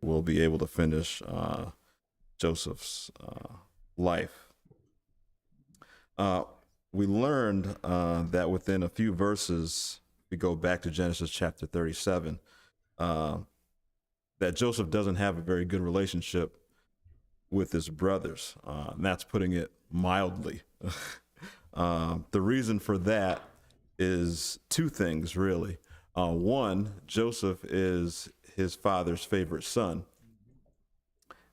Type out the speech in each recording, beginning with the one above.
we'll be able to finish Joseph's life. Uh, we learned that within a few verses, we go back to Genesis chapter 37, that Joseph doesn't have a very good relationship with his brothers. And that's putting it mildly. The reason for that is two things, really. One, Joseph is his father's favorite son.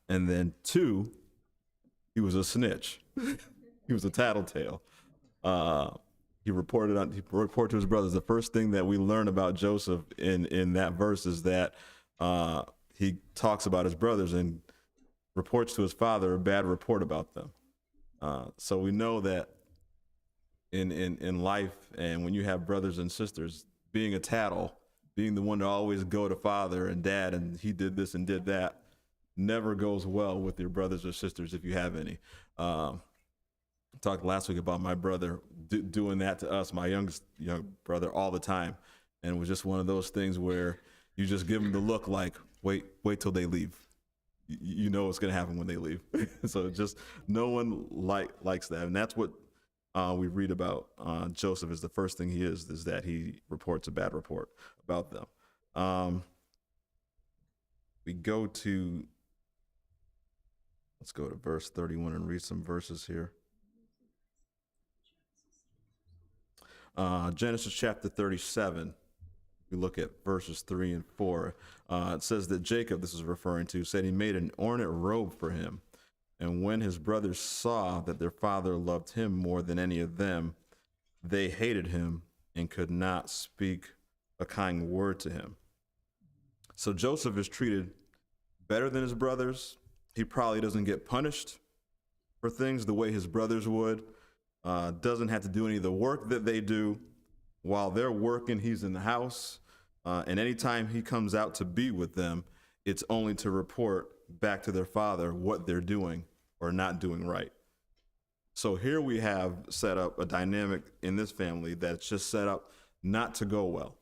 And then two, he was a snitch. He was a tattletale. He reported to his brothers. The first thing that we learn about Joseph in that verse is that he talks about his brothers and reports to his father a bad report about them. So we know that in life, and when you have brothers and sisters, being a tattle, being the one to always go to father and dad, and he did this and did that, never goes well with your brothers or sisters if you have any. Talked last week about my brother doing that to us, my young brother, all the time, and it was just one of those things where you just give them the look like, wait till they leave. You know what's going to happen when they leave. So just no one likes that, and that's what we read about Joseph. Is the first thing he is that he reports a bad report about them. Let's go to verse 31 and read some verses here. Genesis chapter 37, we look at verses 3 and 4. It says that Jacob, this is referring to, said he made an ornate robe for him. And when his brothers saw that their father loved him more than any of them, they hated him and could not speak a kind word to him. So Joseph is treated better than his brothers. He probably doesn't get punished for things the way his brothers would. Doesn't have to do any of the work that they do. While they're working, he's in the house. And anytime he comes out to be with them, it's only to report back to their father what they're doing or not doing right. So here we have set up a dynamic in this family that's just set up not to go well.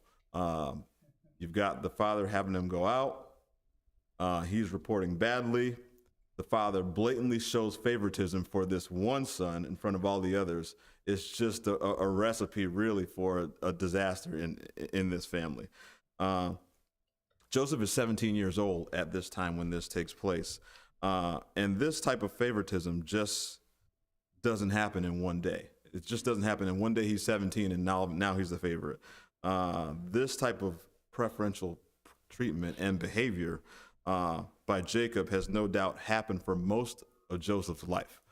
You've got the father having them go out. He's reporting badly. The father blatantly shows favoritism for this one son in front of all the others. It's just a recipe, really, for a disaster in this family. Joseph is 17 years old at this time when this takes place. And this type of favoritism just doesn't happen in one day. It just doesn't happen in one day. He's 17 and now he's the favorite. This type of preferential treatment and behavior by Jacob has no doubt happened for most of Joseph's life.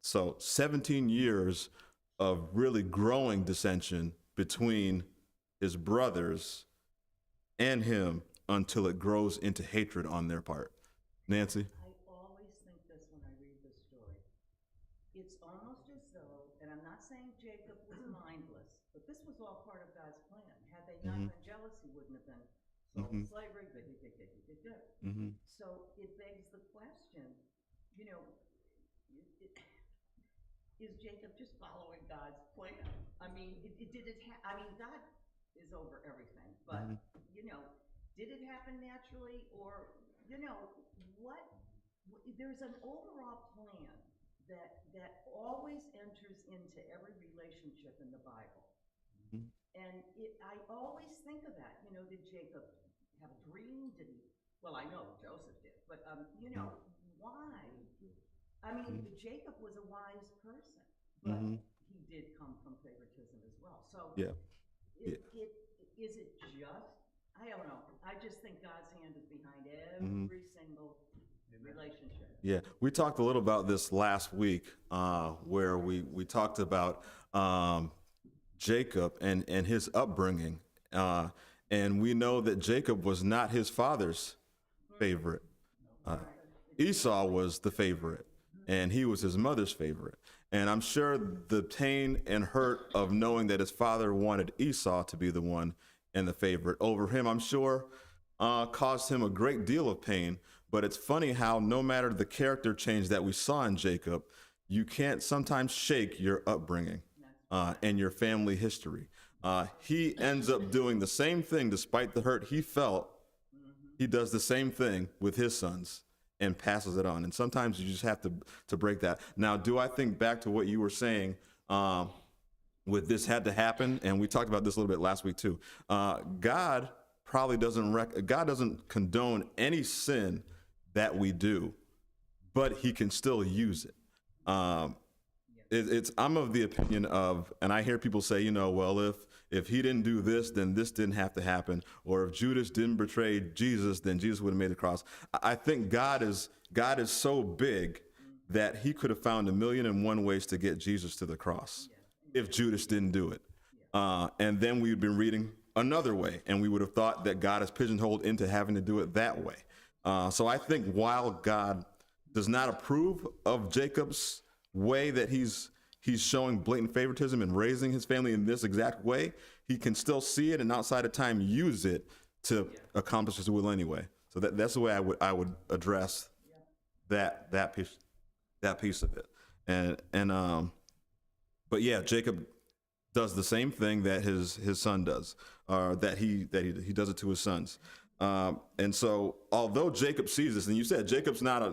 So 17 years of really growing dissension between his brothers and him until it grows into hatred on their part. Nancy? I always think this when I read this story. It's almost as though, and I'm not saying Jacob was mindless, but this was all part of God's plan. Had they not been jealous, he wouldn't have been sold to slavery. So it begs the question, is Jacob just following God's plan? I mean, God is over everything, but did it happen naturally, or what? There's an overall plan that always enters into every relationship in the Bible, and I always think of that. Did Jacob have a dream? Did he? Well, I know Joseph did, but why? I mean, Jacob was a wise person, but he did come from favoritism as well. So, is it just? I don't know. I just think God's hand is behind every single relationship. Yeah, we talked a little about this last week, where we talked about Jacob and his upbringing, and we know that Jacob was not his father's favorite. Esau was the favorite, and he was his mother's favorite. And I'm sure the pain and hurt of knowing that his father wanted Esau to be the one and the favorite over him, I'm sure, caused him a great deal of pain. But it's funny how no matter the character change that we saw in Jacob, you can't sometimes shake your upbringing and your family history. He ends up doing the same thing despite the hurt he felt he does the same thing with his sons and passes it on. And sometimes you just have to break that. Now, do I think back to what you were saying, with this had to happen? And we talked about this a little bit last week too. God probably God doesn't condone any sin that we do, but he can still use it. I'm of the opinion of, and I hear people say, well, if he didn't do this, then this didn't have to happen. Or if Judas didn't betray Jesus, then Jesus would have made the cross. I think God is so big that he could have found 1,000,001 ways to get Jesus to the cross if Judas didn't do it. And then we'd been reading another way, and we would have thought that God is pigeonholed into having to do it that way. So I think while God does not approve of Jacob's way that he's showing blatant favoritism and raising his family in this exact way, he can still see it and outside of time use it to accomplish his will anyway. So that's the way I would address that piece of it. But yeah, Jacob does the same thing that his son does, or that he does it to his sons. And so, although Jacob sees this, and you said Jacob's not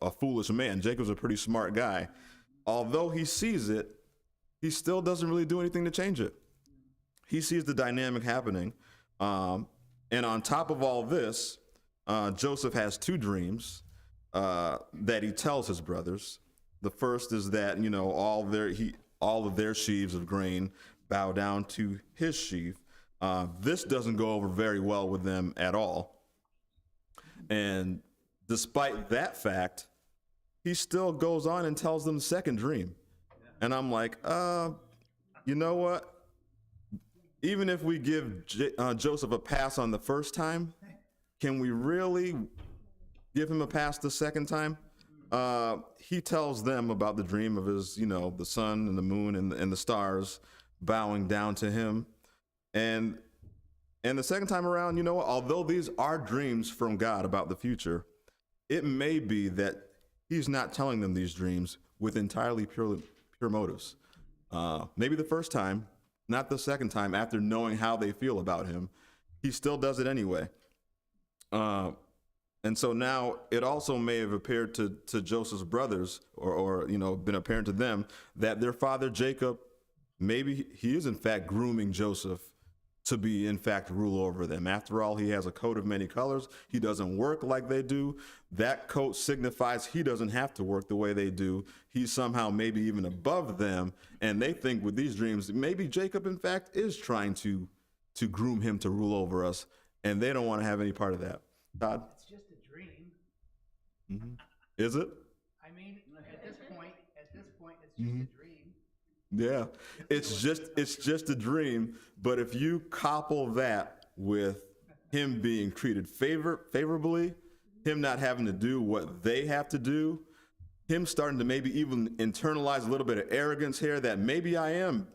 a foolish man. Jacob's a pretty smart guy. Although he sees it, he still doesn't really do anything to change it. He sees the dynamic happening. And on top of all this, Joseph has two dreams that he tells his brothers. The first is that, all of their sheaves of grain bow down to his sheaf. This doesn't go over very well with them at all. And despite that fact, he still goes on and tells them the second dream. And I'm like, you know what? Even if we give Joseph a pass on the first time, can we really give him a pass the second time? He tells them about the dream of his, the sun and the moon and the stars bowing down to him. And the second time around, although these are dreams from God about the future, it may be that he's not telling them these dreams with entirely pure motives. Maybe the first time, not the second time, after knowing how they feel about him, he still does it anyway. And so now it also may have appeared to Joseph's brothers or been apparent to them that their father Jacob, maybe he is in fact grooming Joseph to be in fact rule over them. After all, he has a coat of many colors. He doesn't work like they do. That coat signifies he doesn't have to work the way they do. He's somehow maybe even above them. And they think with these dreams, maybe Jacob in fact is trying to groom him to rule over us. And they don't want to have any part of that. Todd? It's just a dream. Mm-hmm. Is it? I mean, at this point, it's just Mm-hmm. a dream. Yeah, it's just a dream. But if you couple that with him being treated favorably, him not having to do what they have to do, him starting to maybe even internalize a little bit of arrogance here that maybe I am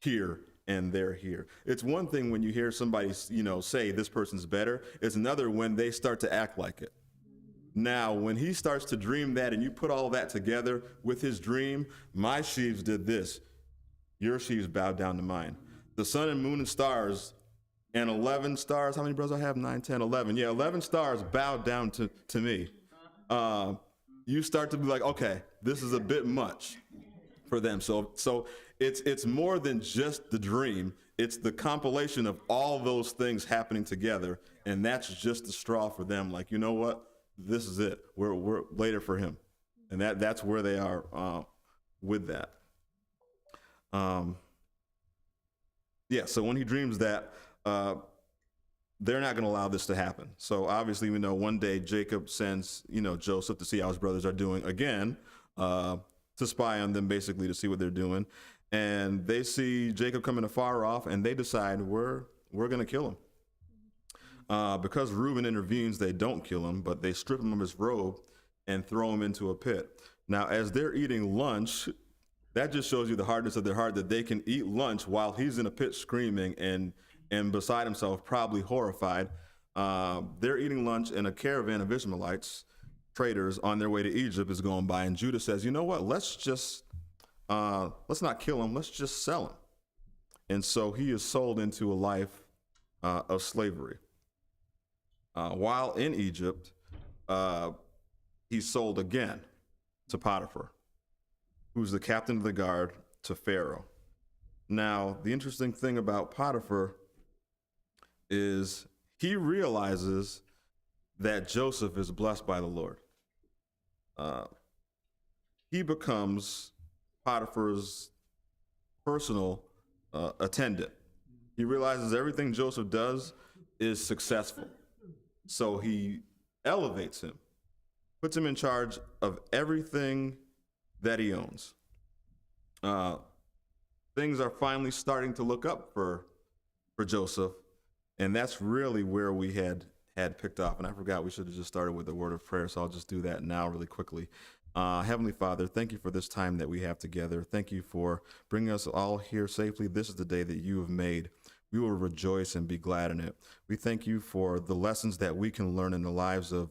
here and they're here. It's one thing when you hear somebody, say this person's better. It's another when they start to act like it. Now, when he starts to dream that and you put all that together with his dream, my sheaves did this. Your sheaves bowed down to mine. The sun and moon and stars and 11 stars. How many brothers I have? 9, 10, 11. Yeah, 11 stars bowed down to me. You start to be like, okay, this is a bit much for them. So it's more than just the dream. It's the compilation of all those things happening together. And that's just the straw for them. Like, you know what? This is it. We're later for him. And that's where they are with that. So when he dreams that, they're not going to allow this to happen. So obviously we know one day Jacob sends, Joseph to see how his brothers are doing again, to spy on them, basically to see what they're doing. And they see Jacob coming afar off and they decide we're going to kill him. Because Reuben intervenes, they don't kill him, but they strip him of his robe and throw him into a pit. Now, as they're eating lunch, that just shows you the hardness of their heart, that they can eat lunch while he's in a pit screaming and beside himself, probably horrified. They're eating lunch, and a caravan of Ishmaelites, traders, on their way to Egypt is going by, and Judah says, you know what, let's not kill him, let's just sell him. And so he is sold into a life of slavery. While in Egypt, he's sold again to Potiphar, who's the captain of the guard to Pharaoh. Now, the interesting thing about Potiphar is he realizes that Joseph is blessed by the Lord. He becomes Potiphar's personal attendant. He realizes everything Joseph does is successful. So he elevates him, puts him in charge of everything that he owns. Things are finally starting to look up for Joseph, and that's really where we had picked off. And I forgot we should have just started with a word of prayer, so I'll just do that now really quickly. Heavenly Father, thank you for this time that we have together. Thank you for bringing us all here safely. This is the day that you have made. We will rejoice and be glad in it. We thank you for the lessons that we can learn in the lives of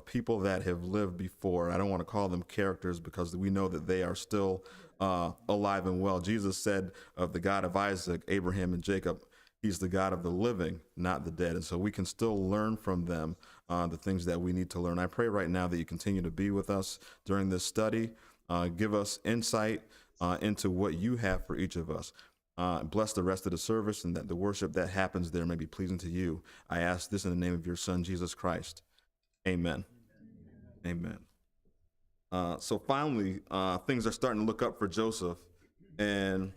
people that have lived before. I don't want to call them characters because we know that they are still alive and well. Jesus said of the God of Isaac, Abraham, and Jacob, he's the God of the living, not the dead. And so we can still learn from them the things that we need to learn. I pray right now that you continue to be with us during this study. Give us insight into what you have for each of us. Bless the rest of the service, and that the worship that happens there may be pleasing to you. I ask this in the name of your Son, Jesus Christ. Amen. Amen. So finally, things are starting to look up for Joseph, and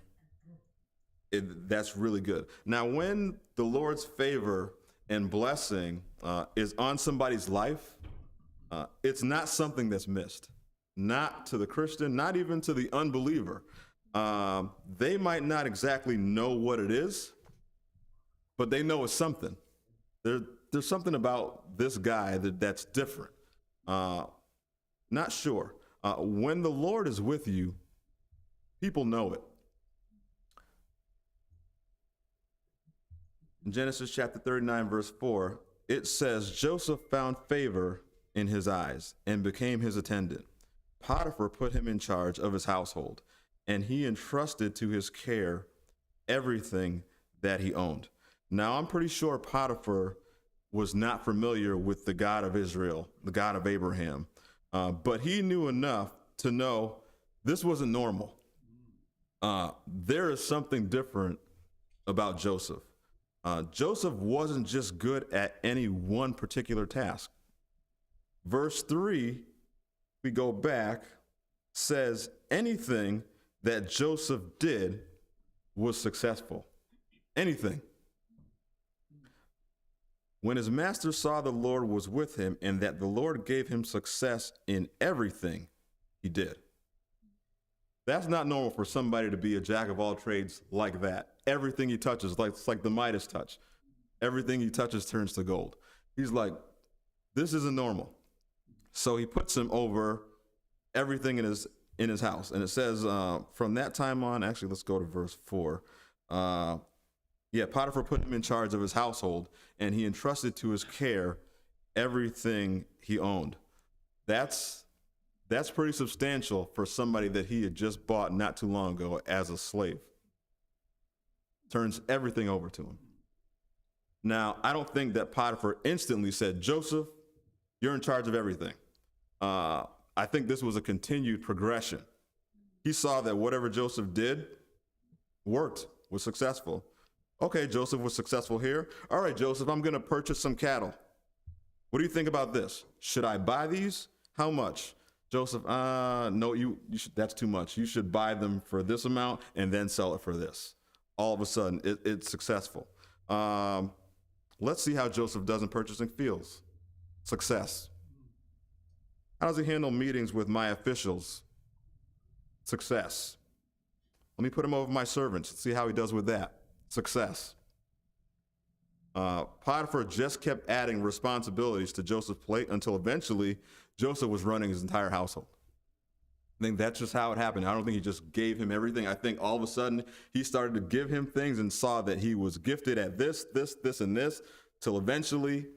that's really good. Now, when the Lord's favor and blessing is on somebody's life, it's not something that's missed. Not to the Christian, not even to the unbeliever. They might not exactly know what it is, but they know it's something. There's something about this guy that's different. Not sure. When the Lord is with you, people know it. In Genesis chapter 39, verse 4, it says, Joseph found favor in his eyes and became his attendant. Potiphar put him in charge of his household, and he entrusted to his care everything that he owned. Now, I'm pretty sure Potiphar was not familiar with the God of Israel, the God of Abraham, but he knew enough to know this wasn't normal. There is something different about Joseph. Joseph wasn't just good at any one particular task. Verse 3, we go back, says anything that Joseph did was successful. Anything. When his master saw the Lord was with him and that the Lord gave him success in everything he did. That's not normal for somebody to be a jack of all trades like that. Everything he touches, it's like the Midas touch. Everything he touches turns to gold. He's like, this isn't normal. So he puts him over everything in his house. And it says from that time on, actually, let's go to verse 4. Potiphar put him in charge of his household, and he entrusted to his care everything he owned. That's pretty substantial for somebody that he had just bought not too long ago as a slave. Turns everything over to him. Now, I don't think that Potiphar instantly said, Joseph, you're in charge of everything. I think this was a continued progression. He saw that whatever Joseph did worked, was successful. Okay, Joseph was successful here. All right, Joseph, I'm going to purchase some cattle. What do you think about this? Should I buy these? How much? Joseph, no, you should, that's too much. You should buy them for this amount and then sell it for this. All of a sudden, it's successful. Let's see how Joseph does in purchasing fields. Success. How does he handle meetings with my officials? Success. Let me put him over my servants. See how he does with that. Success. Potiphar just kept adding responsibilities to Joseph's plate until eventually Joseph was running his entire household. I think that's just how it happened. I don't think he just gave him everything. I think all of a sudden he started to give him things and saw that he was gifted at this, and this, till eventually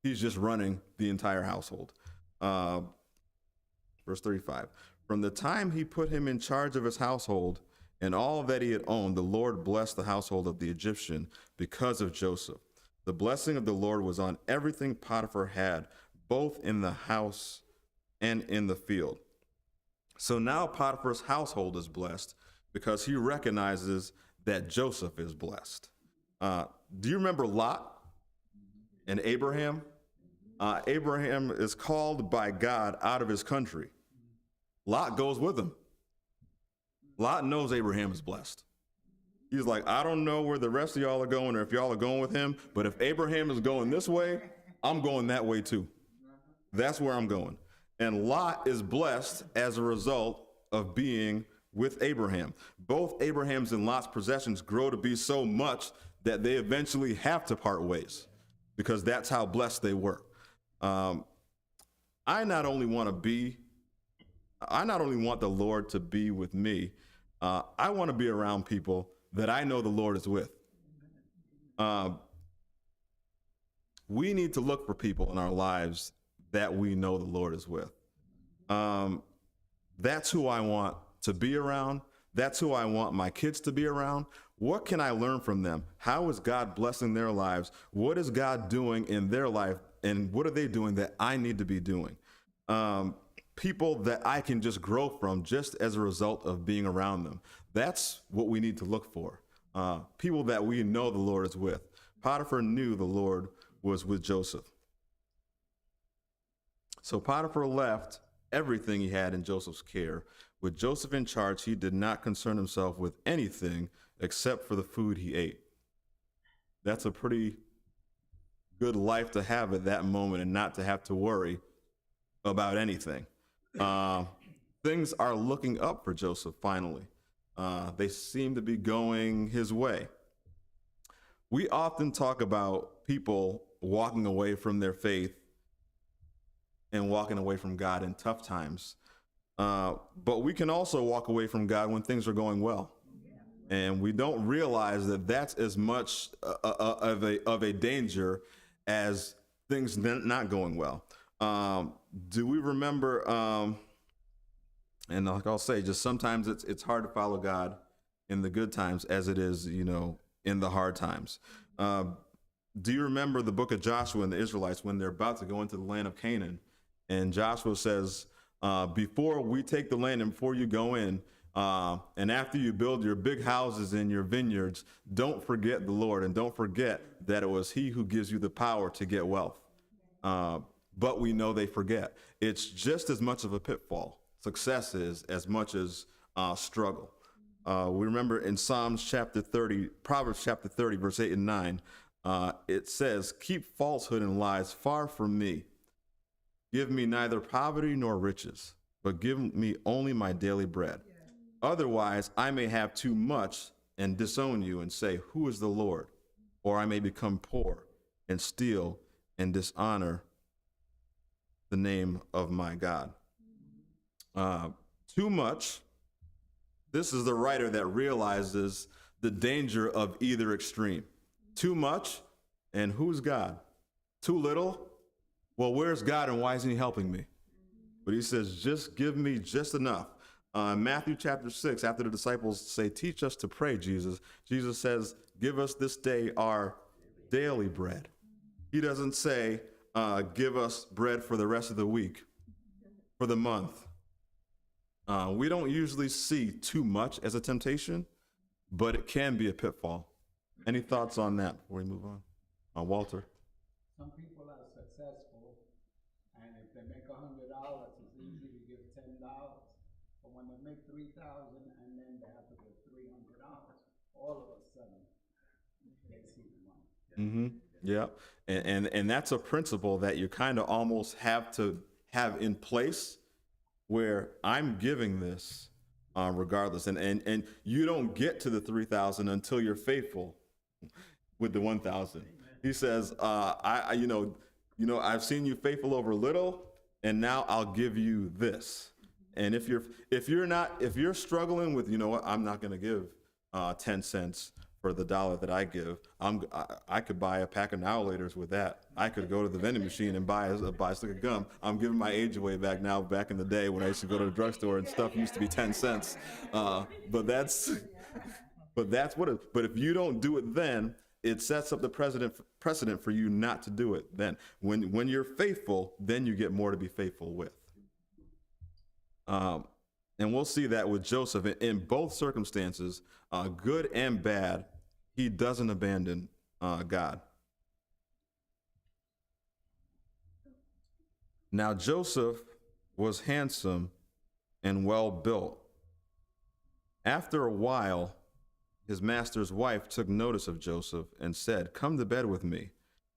he's just running the entire household. Verse 35, from the time he put him in charge of his household and all that he had owned, the Lord blessed the household of the Egyptian because of Joseph. The blessing of the Lord was on everything Potiphar had, both in the house and in the field. So now Potiphar's household is blessed because he recognizes that Joseph is blessed. Do you remember Lot and Abraham? Abraham is called by God out of his country. Lot goes with him. Lot knows Abraham is blessed. He's like, I don't know where the rest of y'all are going or if y'all are going with him, but if Abraham is going this way, I'm going that way too. That's where I'm going. And Lot is blessed as a result of being with Abraham. Both Abraham's and Lot's possessions grow to be so much that they eventually have to part ways because that's how blessed they were. I not only want the Lord to be with me, I want to be around people that I know the Lord is with. We need to look for people in our lives that we know the Lord is with. That's who I want to be around. That's who I want my kids to be around. What can I learn from them? How is God blessing their lives? What is God doing in their life? And what are they doing that I need to be doing? People that I can just grow from just as a result of being around them. That's what we need to look for. People that we know the Lord is with. Potiphar knew the Lord was with Joseph. So Potiphar left everything he had in Joseph's care. With Joseph in charge, he did not concern himself with anything except for the food he ate. That's a pretty good life to have at that moment and not to have to worry about anything. Things are looking up for Joseph finally. They seem to be going his way. We often talk about people walking away from their faith and walking away from God in tough times. But we can also walk away from God when things are going well. And we don't realize that that's as much of a danger as things not going well. Do we remember, and like I'll say, just sometimes it's hard to follow God in the good times as it is, in the hard times. Do you remember the book of Joshua and the Israelites when they're about to go into the land of Canaan? And Joshua says, before we take the land and before you go in, and after you build your big houses and your vineyards, don't forget the Lord and don't forget that it was he who gives you the power to get wealth. But we know they forget. It's just as much of a pitfall. Success is as much as struggle. We remember in Proverbs chapter 30, verse 8 and 9, it says, keep falsehood and lies far from me. Give me neither poverty nor riches, but give me only my daily bread. Otherwise, I may have too much and disown you and say, who is the Lord? Or I may become poor and steal and dishonor the name of my God. Too much. This is the writer that realizes the danger of either extreme. Too much, and who's God? Too little? Well, where's God and why isn't he helping me? But he says, just give me just enough. Matthew chapter 6, after the disciples say, teach us to pray, Jesus says, give us this day our daily bread. He doesn't say, give us bread for the rest of the week, for the month. We don't usually see too much as a temptation, but it can be a pitfall. Any thoughts on that before we move on? Walter? Some people are successful, and if they make $100, it's easy to give $10. But when they make $3,000 and then they have to give $300, all of a sudden they see the money. Mm-hmm. Yeah, and that's a principle that you kind of almost have to have in place, where I'm giving this regardless, and you don't get to the 3,000 until you're faithful with the 1,000. He says, I've seen you faithful over little, and now I'll give you this. And if you're struggling with, I'm not going to give 10 cents for the dollar that I give. I could buy a pack of Now Laters with that. I could go to the vending machine and buy a stick of gum. I'm giving my age away back now. Back in the day when I used to go to the drugstore and stuff used to be 10 cents. But if you don't do it then, it sets up the precedent for you not to do it. Then when you're faithful, then you get more to be faithful with. And we'll see that with Joseph in both circumstances, good and bad. He doesn't abandon God. Now Joseph was handsome and well built. After a while, his master's wife took notice of Joseph and said, "Come to bed with me."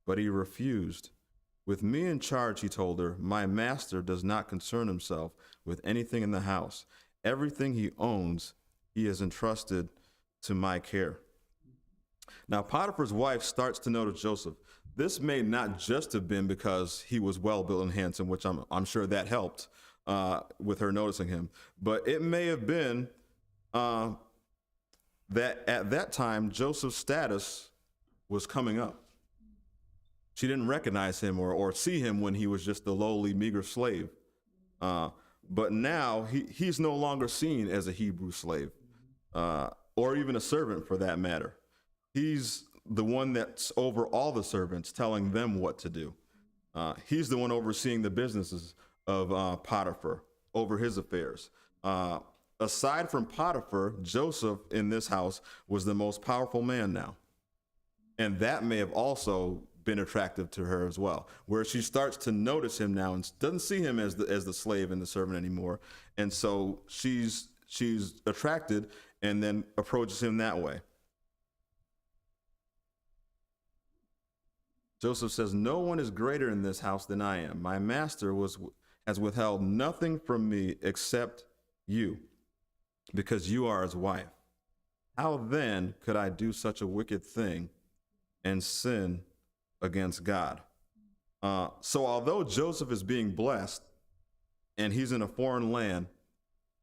But he refused. "With me in charge," he told her, "my master does not concern himself with anything in the house. Everything he owns, he has entrusted to my care." Now Potiphar's wife starts to notice Joseph. This may not just have been because he was well built and handsome, which I'm sure that helped with her noticing him, but it may have been that at that time Joseph's status was coming up. She didn't recognize him or see him when he was just a lowly, meager slave. But now he's no longer seen as a Hebrew slave or even a servant for that matter. He's the one that's over all the servants, telling them what to do. He's the one overseeing the businesses of Potiphar, over his affairs. Aside from Potiphar, Joseph in this house was the most powerful man now. And that may have also been attractive to her as well, where she starts to notice him now and doesn't see him as the slave and the servant anymore. And so she's attracted and then approaches him that way. Joseph says, "No one is greater in this house than I am. My master has withheld nothing from me except you, because you are his wife. How then could I do such a wicked thing and sin against God?" So although Joseph is being blessed and he's in a foreign land,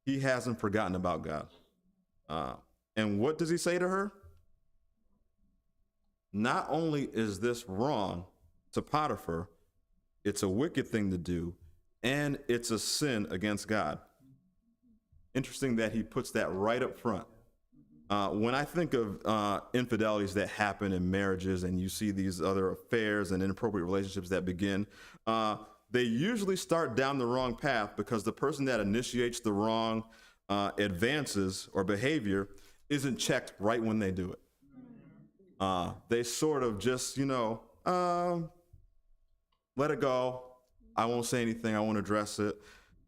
he hasn't forgotten about God. And what does he say to her? Not only is this wrong to Potiphar, it's a wicked thing to do, and it's a sin against God. Interesting that he puts that right up front. When I think of infidelities that happen in marriages and you see these other affairs and inappropriate relationships that begin, they usually start down the wrong path because the person that initiates the wrong advances or behavior isn't checked right when they do it. They sort of just, let it go. I won't say anything. I won't address it.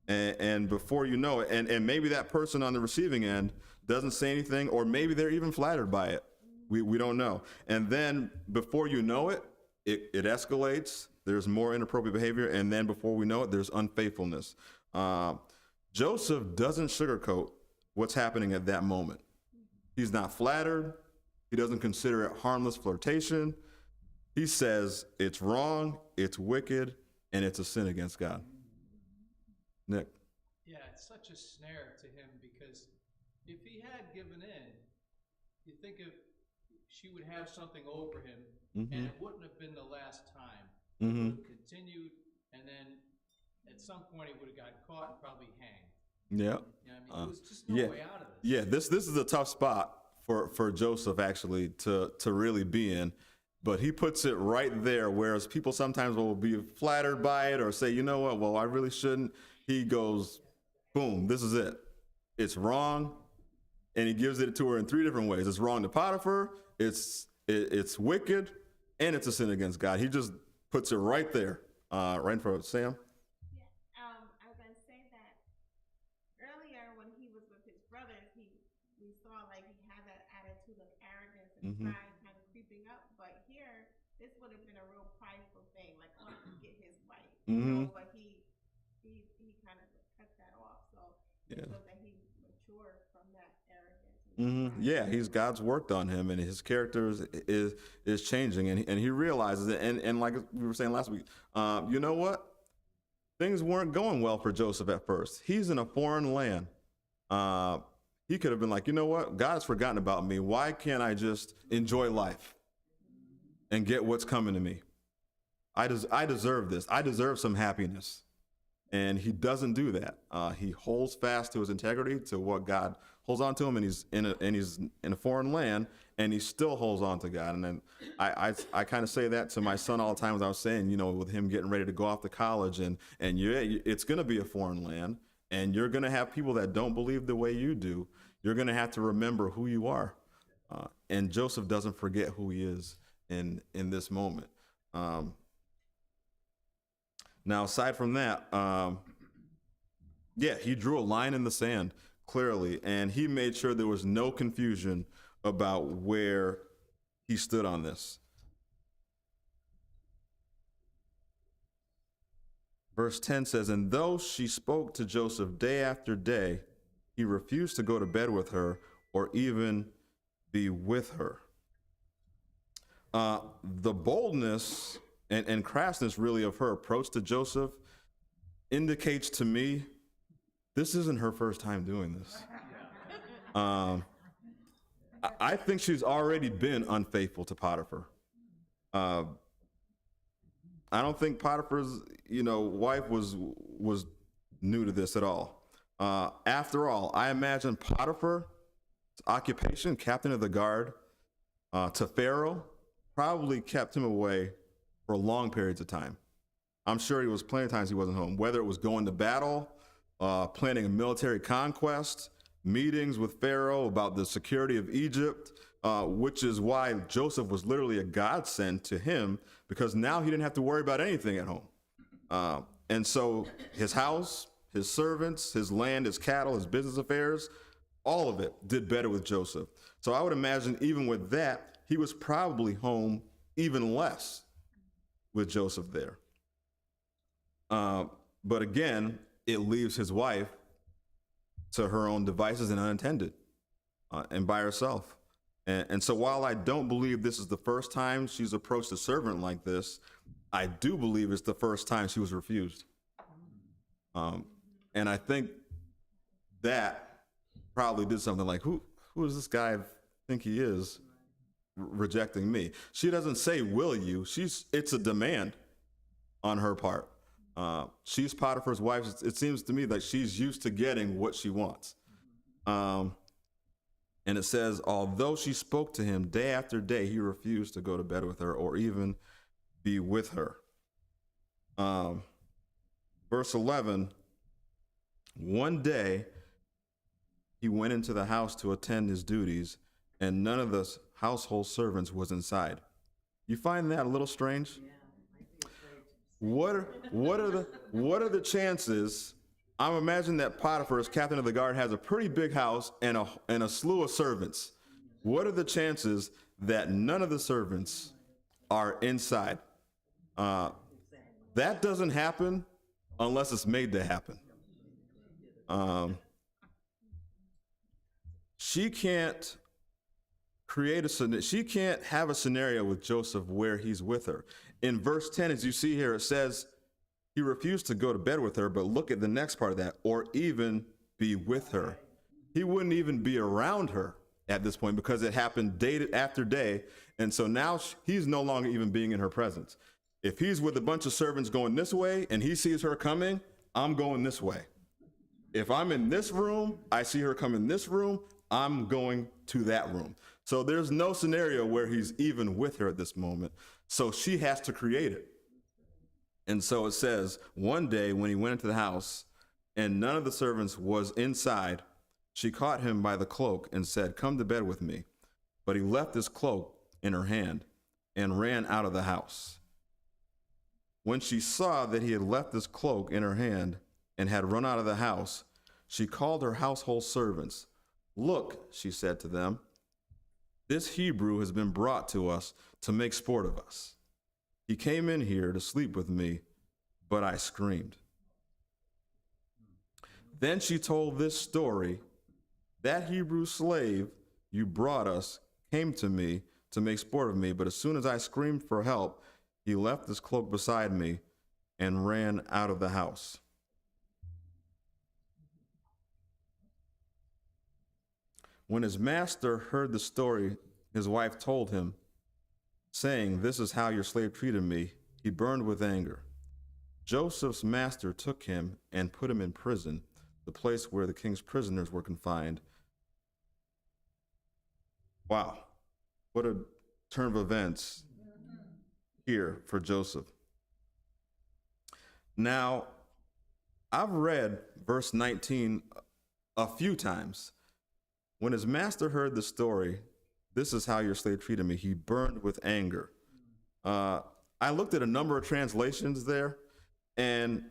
And before you know it, and maybe that person on the receiving end doesn't say anything, or maybe they're even flattered by it. We don't know. And then before you know it, it escalates. There's more inappropriate behavior. And then before we know it, there's unfaithfulness. Joseph doesn't sugarcoat what's happening at that moment. He's not flattered. He doesn't consider it harmless flirtation. He says it's wrong, it's wicked, and it's a sin against God. Nick. Yeah, it's such a snare to him because if he had given in, you think if she would have something over him, and it wouldn't have been the last time. It would have continued, and then at some point he would have gotten caught and probably hanged. Yeah. There was just no way out of this. Yeah, this is a tough spot for Joseph actually to really be in. But he puts it right there, whereas people sometimes will be flattered by it or say, you know what, well, I really shouldn't. He goes, boom, this is it. It's wrong. And he gives it to her in three different ways. It's wrong to Potiphar, it's wicked, and it's a sin against God. He just puts it right there, right in front of Sam. Yeah, I was going to say that earlier when he was with his brothers, we saw like he had that attitude of arrogance and pride kind of creeping up. But here, this would have been a real prideful thing, like, oh, I can get his wife. But he kind of cut that off. So it shows that he matured from that arrogance. Yeah, God's worked on him, and his character is changing, and he realizes it. And like we were saying last week, you know what? Things weren't going well for Joseph at first. He's in a foreign land. He could have been like, you know what? God has forgotten about me. Why can't I just enjoy life and get what's coming to me? I deserve this. I deserve some happiness. And he doesn't do that. He holds fast to his integrity, to what God holds on to him, and he's in a foreign land, and he still holds on to God. And then I kind of say that to my son all the time, as I was saying, you know, with him getting ready to go off to college, and it's going to be a foreign land, and you're going to have people that don't believe the way you do. You're going to have to remember who you are. And Joseph doesn't forget who he is in this moment. Now, aside from that, he drew a line in the sand clearly, and he made sure there was no confusion about where he stood on this. Verse 10 says, "And though she spoke to Joseph day after day, he refused to go to bed with her or even be with her." The boldness and crassness, really, of her approach to Joseph indicates to me this isn't her first time doing this. I think she's already been unfaithful to Potiphar. I don't think Potiphar's, wife was new to this at all. After all, I imagine Potiphar's occupation, captain of the guard, to Pharaoh, probably kept him away for long periods of time. I'm sure he was plenty of times he wasn't home, whether it was going to battle, planning a military conquest, meetings with Pharaoh about the security of Egypt, which is why Joseph was literally a godsend to him, because now he didn't have to worry about anything at home. And so his house, his servants, his land, his cattle, his business affairs, all of it did better with Joseph. So I would imagine even with that, he was probably home even less with Joseph there. But again, it leaves his wife to her own devices and unintended, and by herself. And so while I don't believe this is the first time she's approached a servant like this, I do believe it's the first time she was refused. And I think that probably did something like, who does this guy think he is, rejecting me? She doesn't say, will you? It's a demand on her part. She's Potiphar's wife. It seems to me like she's used to getting what she wants. And it says, although she spoke to him day after day, he refused to go to bed with her or even be with her. Verse 11, one day he went into the house to attend his duties, and none of the household servants was inside. You find that a little strange? What are the chances? I'm imagining that Potiphar, as captain of the guard, has a pretty big house and a slew of servants. What are the chances that none of the servants are inside? That doesn't happen unless it's made to happen. She can't she can't have a scenario with Joseph where he's with her. In verse 10, as you see here, it says he refused to go to bed with her, but look at the next part of that, or even be with her. He wouldn't even be around her at this point because it happened day after day. And so now he's no longer even being in her presence. If he's with a bunch of servants going this way and he sees her coming, I'm going this way. If I'm in this room, I see her come in this room, I'm going to that room. So there's no scenario where he's even with her at this moment. So she has to create it. And so it says, one day when he went into the house and none of the servants was inside, she caught him by the cloak and said, come to bed with me. But he left his cloak in her hand and ran out of the house. When she saw that he had left his cloak in her hand and had run out of the house, she called her household servants. Look, she said to them, this Hebrew has been brought to us to make sport of us. He came in here to sleep with me, but I screamed. Then she told this story. That Hebrew slave you brought us came to me to make sport of me, but as soon as I screamed for help, he left his cloak beside me and ran out of the house. When his master heard the story his wife told him, saying, this is how your slave treated me, he burned with anger. Joseph's master took him and put him in prison, the place where the king's prisoners were confined. Wow, what a turn of events here for Joseph. Now, I've read verse 19 a few times. When his master heard the story, this is how your slave treated me. He burned with anger. I looked at a number of translations there, and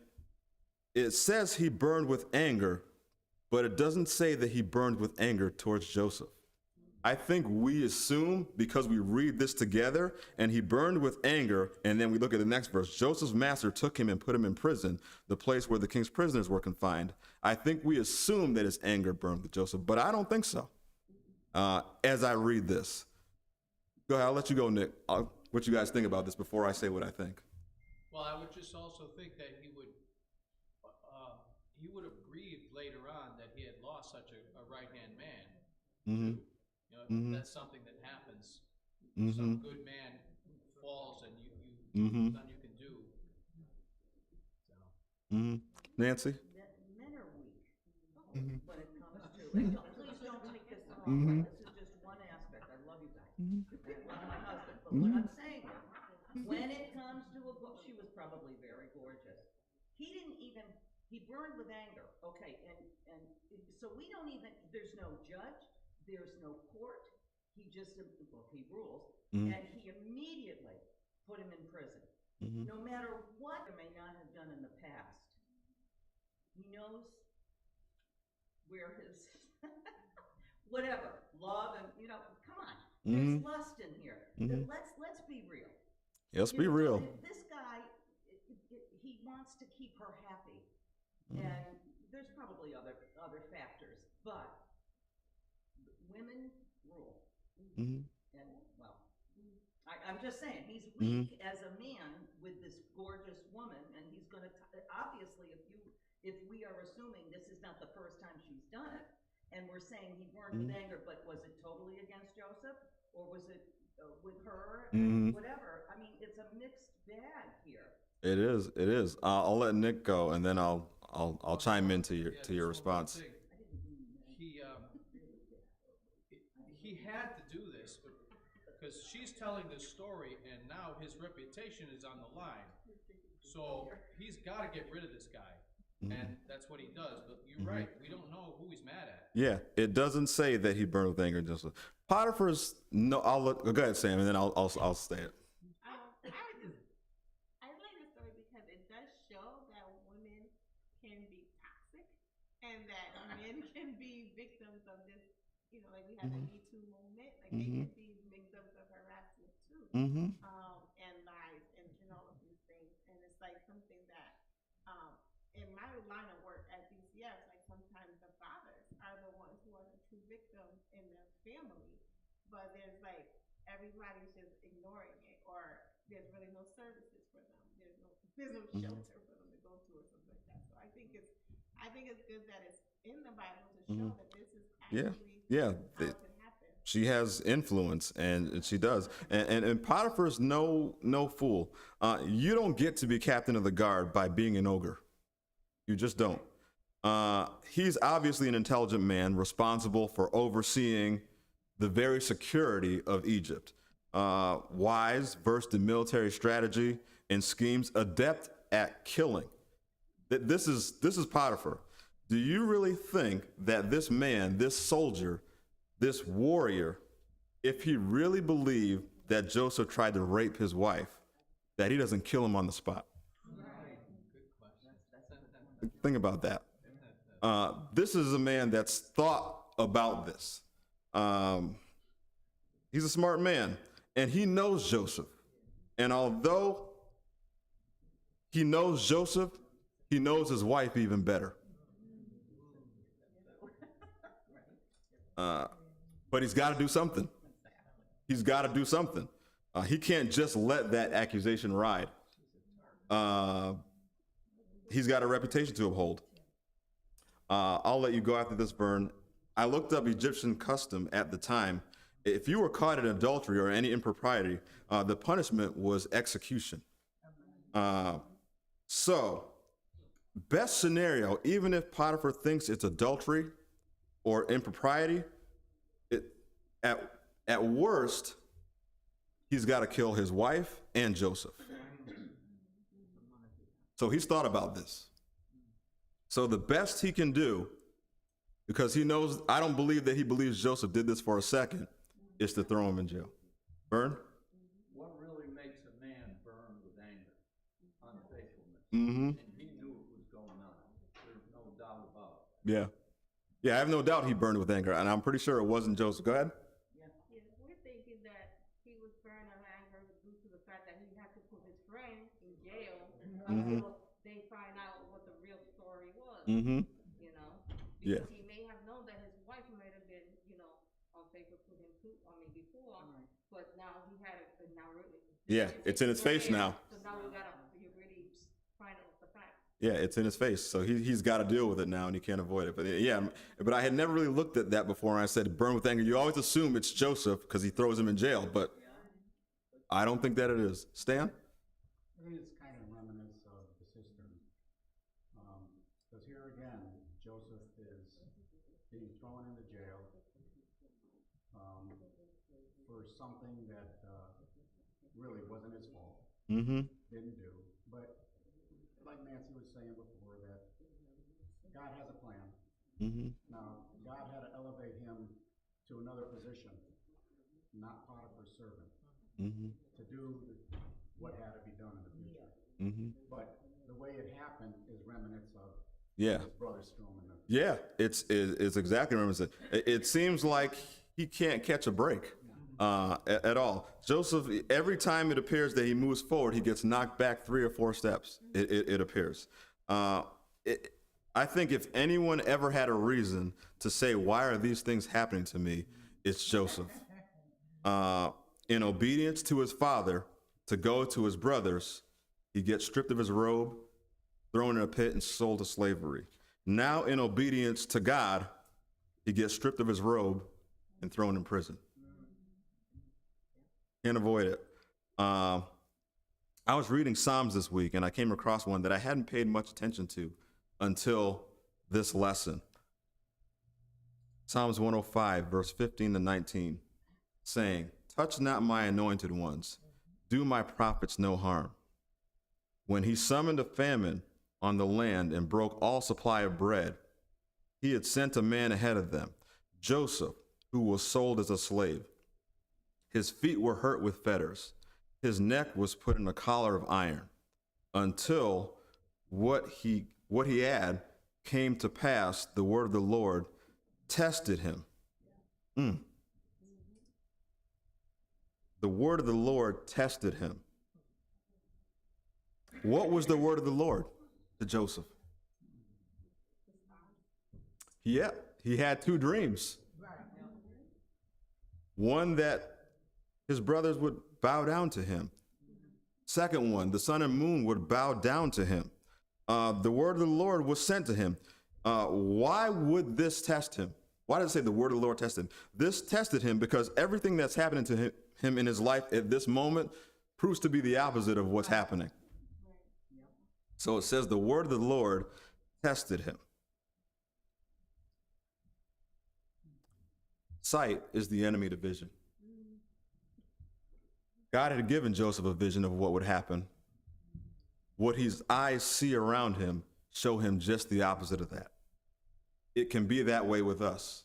it says he burned with anger, but it doesn't say that he burned with anger towards Joseph. I think we assume, because we read this together, and he burned with anger, and then we look at the next verse, Joseph's master took him and put him in prison, the place where the king's prisoners were confined. I think we assume that his anger burned with Joseph, but I don't think so, as I read this. Go ahead, I'll let you go, Nick. What you guys think about this before I say what I think? Well, I would just also think that he would have grieved later on that he had lost such a right-hand man. Mm-hmm. You know, that's something that happens. Some good man falls, and nothing you can do. So. Nancy? Men are weak when it comes to, and please don't take this the wrong way. This is just one aspect. I love you guys. And I love my husband. But what I'm saying is, when it comes to a book, she was probably very gorgeous. He burned with anger. Okay, and so we don't even, there's no judge, there's no court. He just, well, he rules, and he immediately put him in prison. No matter what he may not have done in the past, he knows where his, whatever, love and, come on, there's lust in here. Let's be real. Let's be real. This guy, he wants to keep her happy, and there's probably other factors, but women rule. And, well, I'm just saying, he's weak as a man with this gorgeous woman, and he's going to, obviously, if we are assuming this is not the first time she's done it, and we're saying he burned with anger, but was it totally against Joseph, or was it with her, and whatever? I mean, it's a mixed bag here. It is. I'll let Nick go, and then I'll chime into your response. He had to do this because she's telling this story, and now his reputation is on the line. So he's got to get rid of this guy, and that's what he does. But you're right; we don't know who he's mad at. Yeah, it doesn't say that he burned with anger. Just Potiphar's. No, go ahead, Sam, and then I'll say it. I like the story because it does show that women can be toxic, and that men can be victims of this. Like we had the Me Too movement, like they can be victims of harassment too, and lies and all of these things. And it's like something that, in my line of work at DCF, like sometimes the fathers are the ones who are the true victims in their family, but there's like everybody's just ignoring it, or there's really no services for them. There's no shelter for them to go to, or something like that. So I think it's good that it's in the Bible to show that this is actually. Yeah, she has influence, and she does. And Potiphar's no fool. You don't get to be captain of the guard by being an ogre. You just don't. He's obviously an intelligent man, responsible for overseeing the very security of Egypt. Wise, versed in military strategy and schemes, adept at killing. This is Potiphar. Do you really think that this man, this soldier, this warrior, if he really believed that Joseph tried to rape his wife, that he doesn't kill him on the spot? Think about that. This is a man that's thought about this. He's a smart man, and he knows Joseph. And although he knows Joseph, he knows his wife even better. But he's got to do something. He's got to do something. He can't just let that accusation ride. He's got a reputation to uphold. I'll let you go after this, Vern. I looked up Egyptian custom at the time. If you were caught in adultery or any impropriety, the punishment was execution. So, best scenario, even if Potiphar thinks it's adultery or impropriety, at worst, he's got to kill his wife and Joseph. So he's thought about this. So the best he can do, because he knows, I don't believe that he believes Joseph did this for a second, is to throw him in jail. Burn? What really makes a man burn with anger? Unfaithfulness. Mm-hmm. And he knew it was going on. There's no doubt about it. Yeah. Yeah, I have no doubt he burned with anger, and I'm pretty sure it wasn't Joseph. Go ahead. Yeah, we're thinking that he was burned of anger due to the fact that he had to put his friend in jail until they find out what the real story was. Mm-hmm. You know, Yeah. because he may have known that his wife might have been, unfaithful to him too. I mean, before, but now he had it. Now really, Yeah, it's in his face now. So now we gotta really find out the fact. Yeah, it's in his face. So he's got to deal with it now, and he can't avoid it. But yeah, but I had never really looked at that before. And I said burn with anger. You always assume it's Joseph because he throws him in jail, but I don't think that it is. Stan? It is kind of reminiscent of the cistern. Because here again, Joseph is being thrown into jail for something that really wasn't his fault. Mm-hmm. Didn't do. But like Nancy was saying before, that God has a plan. Mm-hmm. Now, God had to elevate him to another position, not Potiphar's servant, Mm-hmm. to do what had to be done in the future. Mm-hmm. But the way it happened is remnants of Yeah. his brother Strowman. Yeah, it's exactly reminiscent. It seems like he can't catch a break at all. Joseph, every time it appears that he moves forward, he gets knocked back 3 or 4 steps. It appears. I think if anyone ever had a reason to say, why are these things happening to me, it's Joseph. In obedience to his father to go to his brothers, he gets stripped of his robe, thrown in a pit, and sold to slavery. Now, in obedience to God, he gets stripped of his robe and thrown in prison. Can't avoid it. I was reading Psalms this week, and I came across one that I hadn't paid much attention to until this lesson. Psalms 105, verse 15 to 19, saying, touch not my anointed ones, do my prophets no harm. When he summoned a famine on the land and broke all supply of bread, he had sent a man ahead of them, Joseph, who was sold as a slave. His feet were hurt with fetters. His neck was put in a collar of iron, until what he had came to pass. The word of the Lord tested him. The word of the Lord tested him. What was the word of the Lord to Joseph? Yeah, he had 2 dreams. One that his brothers would bow down to him. Second one, the sun and moon would bow down to him. The word of the Lord was sent to him. Why would this test him? Why did it say the word of the Lord tested him? This tested him because everything that's happening to him in his life at this moment proves to be the opposite of what's happening. So it says the word of the Lord tested him. Sight is the enemy to vision. God had given Joseph a vision of what would happen. What his eyes see around him show him just the opposite of that. It can be that way with us.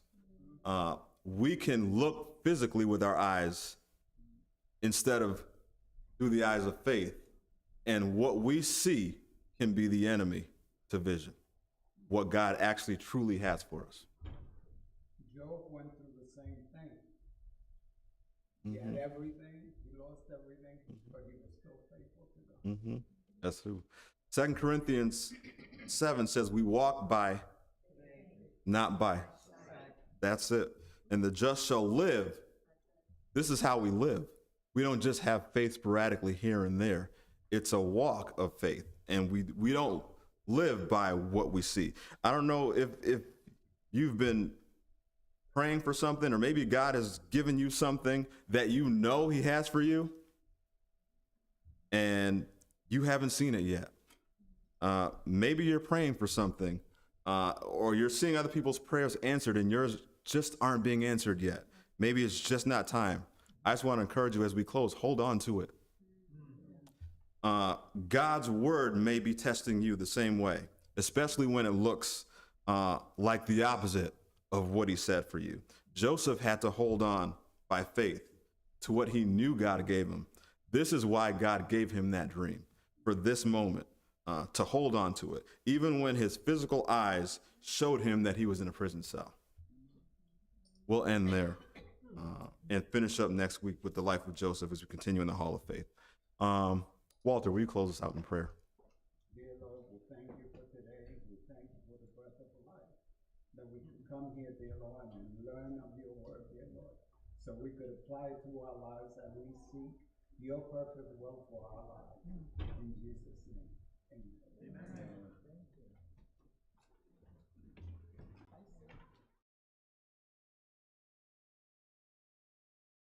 We can look physically with our eyes instead of through the eyes of faith. And what we see can be the enemy to vision, what God actually truly has for us. Job went through the same thing. He had everything, he lost everything, but he was still faithful to God. That's true. 2 Corinthians 7 says we walk by, not by. That's it. And the just shall live. This is how we live. We don't just have faith sporadically here and there. It's a walk of faith. And we don't live by what we see. I don't know if you've been praying for something, or maybe God has given you something that you know he has for you, and you haven't seen it yet. Maybe you're praying for something, or you're seeing other people's prayers answered and yours just aren't being answered yet. Maybe it's just not time. I just want to encourage you as we close, hold on to it. God's word may be testing you the same way, especially when it looks like the opposite of what he said for you. Joseph had to hold on by faith to what he knew God gave him. This is why God gave him that dream, for this moment, to hold on to it, even when his physical eyes showed him that he was in a prison cell. We'll end there and finish up next week with the life of Joseph as we continue in the Hall of Faith. Walter, will you close us out in prayer? Dear Lord, we thank you for today. We thank you for the breath of life, that we can come here, dear Lord, and learn of your word, dear Lord, so we could apply it to our lives and we seek your perfect will for our lives. In Jesus' name, amen. Amen.